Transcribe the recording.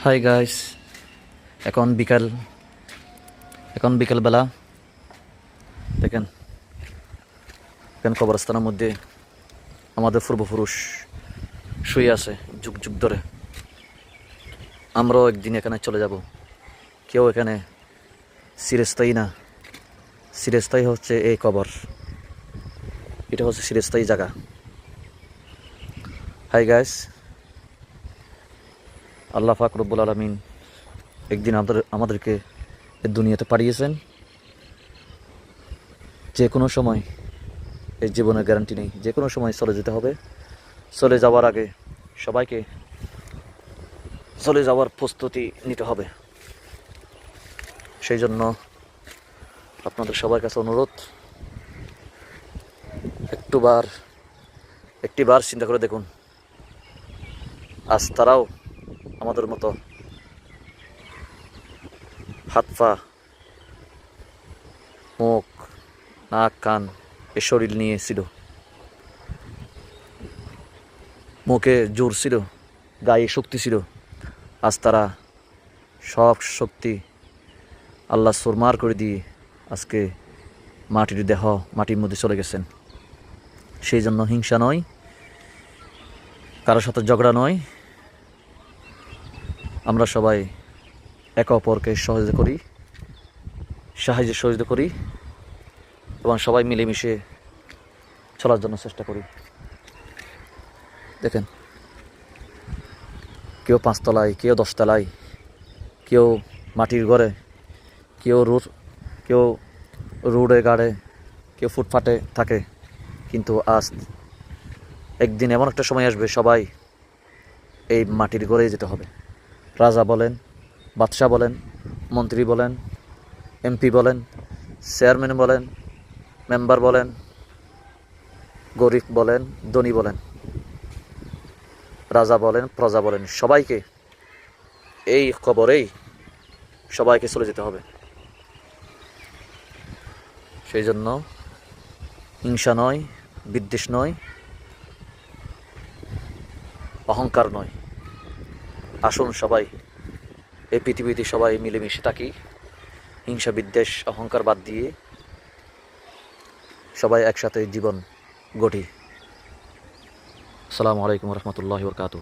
Hi guys, এখন বিকালবেলা। দেখেন এখানে কবরস্থানের মধ্যে আমাদের পূর্বপুরুষ শুয়ে আছে যুগ যুগ ধরে। আমরাও একদিন এখানে চলে যাব। কেউ এখানে চিরস্থায়ী না, চিরস্থায়ী হচ্ছে এই কবর। এটা হচ্ছে চিরস্থায়ী জায়গা। হাই গাইস, আল্লাহ পাক রব্বুল আলামিন একদিন আমাদেরকে এই দুনিয়াতে পাঠিয়েছেন। যে কোনো সময়, এই জীবনের গ্যারান্টি নেই, যে কোনো সময় চলে যেতে হবে। চলে যাওয়ার আগে সবাইকে চলে যাওয়ার প্রস্তুতি নিতে হবে। সেই জন্য আপনাদের সবার কাছে অনুরোধ, একটিবার চিন্তা করে দেখুন, আজ তারাও আমাদের মতো হাত পা, মুখ, নাক, কান এ শরীর নিয়ে ছিল, মুখে জোর ছিল, গায়ে শক্তি ছিল। আজ তারা সব শক্তি আল্লাহ সুরমার করে দিয়ে আজকে মাটির দেহ মাটির মধ্যে চলে গেছেন। সেই জন্য হিংসা নয়, কারোর সাথে ঝগড়া নয়, আমরা সবাই একে অপরকে সাহায্য করি এবং সবাই মিলেমিশে চলার জন্য চেষ্টা করি। দেখেন, কেউ 5 তলায়, কেউ 10 তলায়, কেউ মাটির ঘরে, কেউ রোডে গাড়ে, কেউ ফুটপাতে থাকে। কিন্তু আজ একদিন এমন একটা সময় আসবে, সবাই এই মাটির ঘরেই যেতে হবে। রাজা বলেন, বাদশাহ বলেন, মন্ত্রী বলেন, এমপি বলেন, চেয়ারম্যান বলেন, মেম্বার বলেন, গরিব বলেন, ধনী বলেন, রাজা বলেন, প্রজা বলেন, সবাইকে এই কবরেই সবাইকে চলে যেতে হবে। সেই জন্য হিংসা নয়, বিদ্বেষ নয়, অহংকার নয়। আসুন সবাই এই পৃথিবীতে সবাই মিলেমিশে থাকি, হিংসা বিদ্বেষ অহংকার বাদ দিয়ে সবাই একসাথে জীবন গঠি। আসসালামু আলাইকুম রহমতুল্লাহি ওয়া বারাকাতুহু।